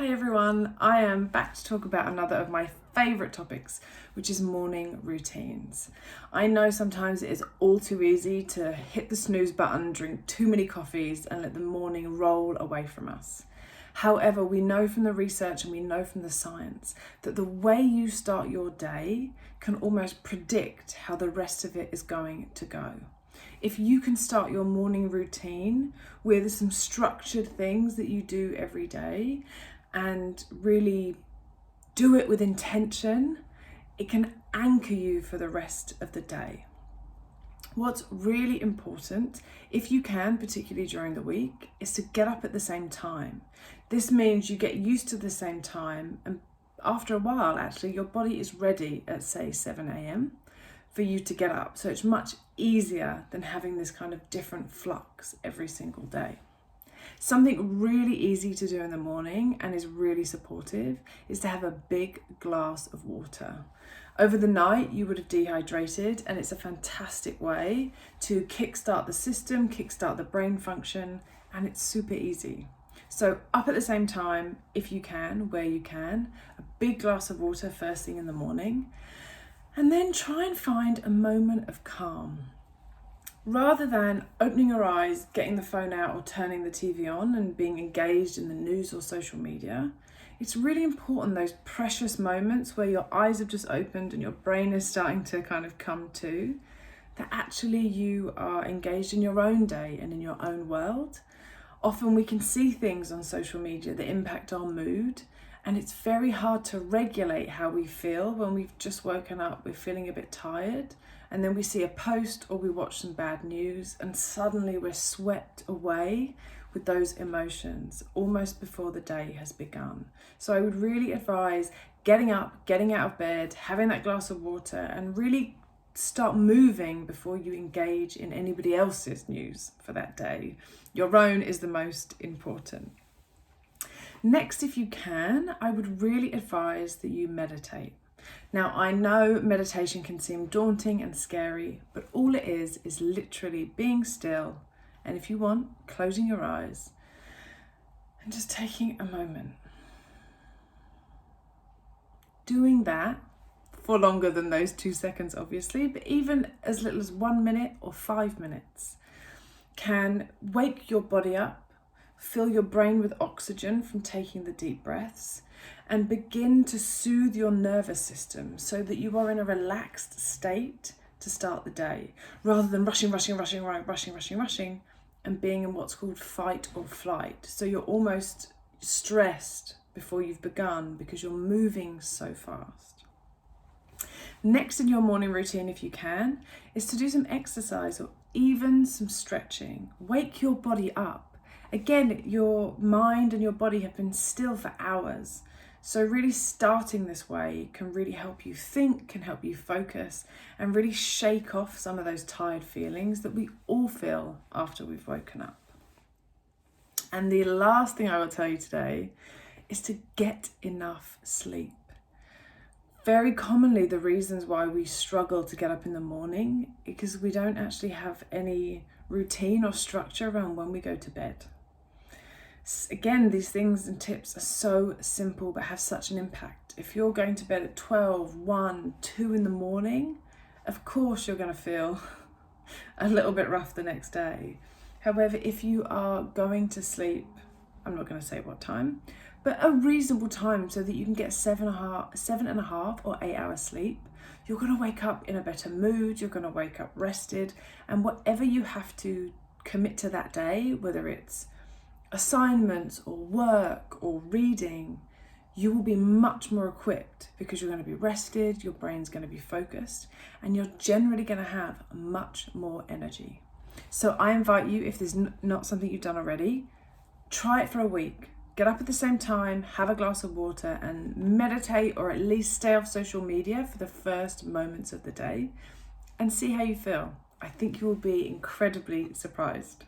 Hi everyone, I am back to talk about another of my favourite topics, which is morning routines. I know sometimes it is all too easy to hit the snooze button, drink too many coffees and let the morning roll away from us. However, we know from the research and we know from the science that the way you start your day can almost predict how the rest of it is going to go. If you can start your morning routine with some structured things that you do every day and really do it with intention, it can anchor you for the rest of the day. What's really important, if you can, particularly during the week, is to get up at the same time. This means you get used to the same time, and after a while, actually, your body is ready at, say, 7 a.m. for you to get up. So it's much easier than having this kind of different flux every single day. Something really easy to do in the morning and is really supportive is to have a big glass of water. Over the night, you would have dehydrated, and it's a fantastic way to kickstart the system, kickstart the brain function, and it's super easy. So up at the same time, if you can, where you can, a big glass of water first thing in the morning, and then try and find a moment of calm. Rather than opening your eyes, getting the phone out or turning the TV on and being engaged in the news or social media, it's really important those precious moments where your eyes have just opened and your brain is starting to kind of come to, that actually you are engaged in your own day and in your own world. Often we can see things on social media that impact our mood, and it's very hard to regulate how we feel when we've just woken up, we're feeling a bit tired, and then we see a post or we watch some bad news and suddenly we're swept away with those emotions almost before the day has begun. So I would really advise getting up, getting out of bed, having that glass of water, and really start moving before you engage in anybody else's news for that day. Your own is the most important. Next, if you can, I would really advise that you meditate. Now, I know meditation can seem daunting and scary, but all it is literally being still, and if you want, closing your eyes and just taking a moment. Doing that for longer than those 2 seconds, obviously, but even as little as 1 minute or 5 minutes can wake your body up, fill your brain with oxygen from taking the deep breaths, and begin to soothe your nervous system so that you are in a relaxed state to start the day, rather than rushing, and being in what's called fight or flight. So you're almost stressed before you've begun because you're moving so fast. Next in your morning routine, if you can, is to do some exercise or even some stretching. Wake your body up. Again, your mind and your body have been still for hours. So really starting this way can really help you think, can help you focus, and really shake off some of those tired feelings that we all feel after we've woken up. And the last thing I will tell you today is to get enough sleep. Very commonly, the reasons why we struggle to get up in the morning is because we don't actually have any routine or structure around when we go to bed. Again, these things and tips are so simple but have such an impact. If you're going to bed at 12, 1, 2 in the morning, of course you're going to feel a little bit rough the next day. However, if you are going to sleep, I'm not going to say what time, but a reasonable time so that you can get 7.5 or 8 hours sleep, you're going to wake up in a better mood, you're going to wake up rested, and whatever you have to commit to that day, whether it's assignments or work or reading, you will be much more equipped because you're going to be rested, your brain's going to be focused, and you're generally going to have much more energy. So I invite you, if there's not something you've done already, try it for a week. Get up at the same time, have a glass of water, and meditate, or at least stay off social media for the first moments of the day and see how you feel. I think you will be incredibly surprised.